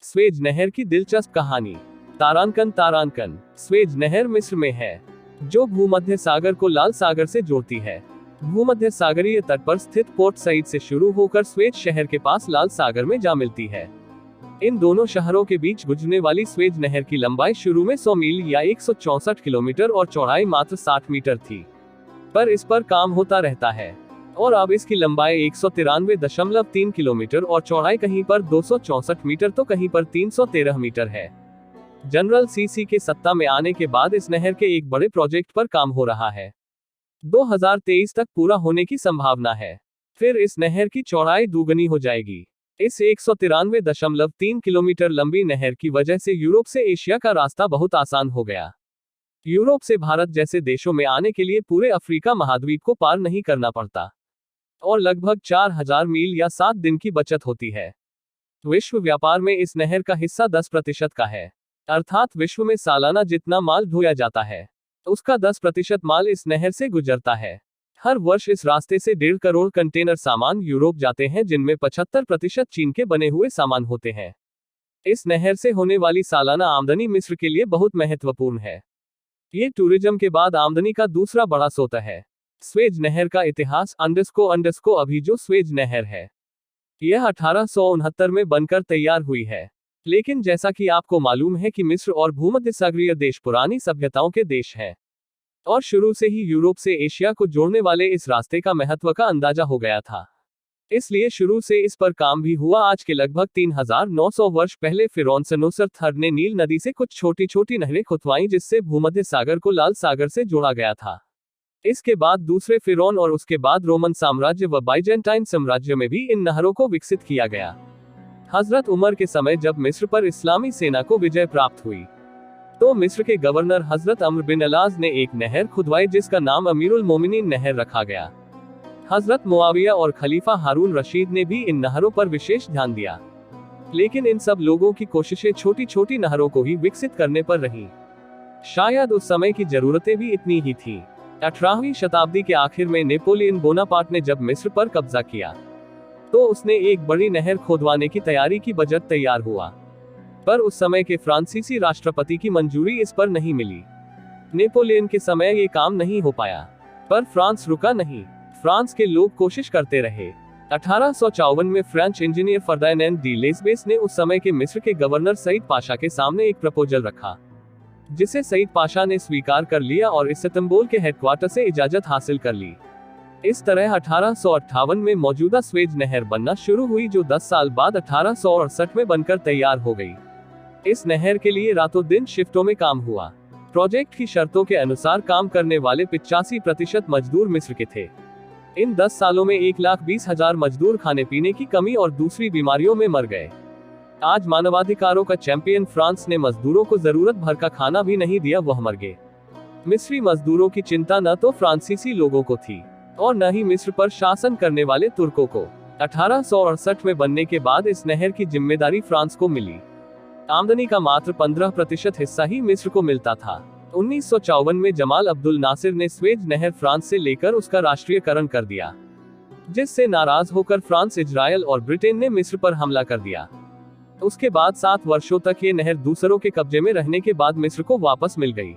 Suez नहर की दिलचस्प कहानी। तारानकन स्वेज नहर मिस्र में है, जो भूमध्य सागर को लाल सागर से जोड़ती है। भूमध्य सागरीय तट पर स्थित पोर्ट सईद से शुरू होकर स्वेज शहर के पास लाल सागर में जा मिलती है। इन दोनों शहरों के बीच गुजरने वाली स्वेज नहर की लंबाई शुरू में 100 मील या 164 किलोमीटर और चौड़ाई मात्र 60 मीटर थी, पर इस पर काम होता रहता है और अब इसकी लंबाई 193.3 किलोमीटर और चौड़ाई कहीं पर 264 मीटर तो कहीं पर 313 मीटर है। जनरल सीसी के सत्ता में आने के बाद इस नहर के एक बड़े प्रोजेक्ट पर काम हो रहा है। 2023 तक पूरा होने की संभावना है। फिर इस नहर की चौड़ाई दुगनी हो जाएगी। इस 193.3 किलोमीटर लंबी नहर की वजह से यूरोप से एशिया का रास्ता बहुत आसान हो गया। यूरोप से भारत जैसे देशों में आने के लिए पूरे अफ्रीका महाद्वीप को पार नहीं करना पड़ता और लगभग 4000 मील या 7 दिन की बचत होती है। विश्व व्यापार में इस नहर का हिस्सा 10% का है, अर्थात विश्व में सालाना जितना माल ढोया जाता है उसका 10% माल इस नहर से गुजरता है। हर वर्ष इस रास्ते से 1.5 करोड़ कंटेनर सामान यूरोप जाते हैं, जिनमें 75% चीन के बने हुए सामान होते हैं। इस नहर से होने वाली सालाना आमदनी मिस्र के लिए बहुत महत्वपूर्ण है। ये टूरिज्म के बाद आमदनी का दूसरा बड़ा स्रोत है। स्वेज नहर का इतिहास अंडस्को अभी जो स्वेज नहर है, यह 1869 में बनकर तैयार हुई है। लेकिन जैसा कि आपको मालूम है कि मिस्र और भूमध्य सागरीय देश पुरानी सभ्यताओं के देश हैं और शुरू से ही यूरोप से एशिया को जोड़ने वाले इस रास्ते का महत्व का अंदाजा हो गया था, इसलिए शुरू से इस पर काम भी हुआ। आज के लगभग 3900 वर्ष पहले फिरौन सेनुसर थर्ड ने नील नदी से कुछ छोटी छोटी नहरें खुदवाईं, जिससे भूमध्य सागर को लाल सागर से जोड़ा गया था। इसके बाद दूसरे फिरौन और उसके बाद रोमन साम्राज्य व बाइजेंटाइन साम्राज्य में भी इन नहरों को विकसित किया गया। हजरत उमर के समय जब मिस्र पर इस्लामी सेना को विजय प्राप्त हुई तो मिस्र के गवर्नर हजरत अम्र बिन अलाज ने एक नहर खुदवाई, जिसका नाम अमीरुल मोमिनीन नहर रखा गया। हजरत मुआविया और खलीफा हारून रशीद ने भी इन नहरों पर विशेष ध्यान दिया, लेकिन इन सब लोगों की कोशिशें छोटी छोटी नहरों को ही विकसित करने पर रहीं। शायद उस समय की जरूरतें भी इतनी ही थी। 18वीं शताब्दी के आखिर में नेपोलियन बोनापार्ट ने जब मिस्र पर कब्जा किया तो उसने एक बड़ी नहर खोदवाने की तैयारी की। बजट तैयार हुआ, पर उस समय के फ्रांसीसी राष्ट्रपति की मंजूरी इस पर नहीं मिली। नेपोलियन के समय ये काम नहीं हो पाया, पर फ्रांस रुका नहीं। फ्रांस के लोग कोशिश करते रहे। 1854 में फ्रेंच इंजीनियर फर्डिनेंड डी लेस्बेस ने उस समय के मिस्र के गवर्नर सईद पाशा के सामने एक प्रपोजल रखा, जिसे सईद पाशा ने स्वीकार कर लिया और इस्तांबुल के हेडक्वार्टर से इजाजत हासिल कर ली। इस तरह 1858 में मौजूदा स्वेज नहर बनना शुरू हुई, जो 10 साल बाद 1868 में बनकर तैयार हो गई। इस नहर के लिए रातों दिन शिफ्टों में काम हुआ। प्रोजेक्ट की शर्तों के अनुसार काम करने वाले 85% मजदूर मिस्र के थे। इन 10 सालों में 1,20,000 मजदूर खाने पीने की कमी और दूसरी बीमारियों में मर गए। आज मानवाधिकारों का चैंपियन फ्रांस ने मजदूरों को जरूरत भर का खाना भी नहीं दिया, वह मर गए। मिस्री मजदूरों की चिंता न तो फ्रांसीसी लोगों को थी और न ही मिस्र पर शासन करने वाले तुर्कों को। 1868 में बनने के बाद इस नहर की जिम्मेदारी फ्रांस को मिली। आमदनी का मात्र 15% हिस्सा ही मिस्र को मिलता था। 1954 में जमाल अब्दुल नासिर ने स्वेज नहर फ्रांस से लेकर उसका राष्ट्रीयकरण कर दिया, जिससे नाराज होकर फ्रांस, इजरायल और ब्रिटेन ने मिस्र पर हमला कर दिया। उसके बाद 7 वर्षों तक ये नहर दूसरों के कब्जे में रहने के बाद मिस्र को वापस मिल गई।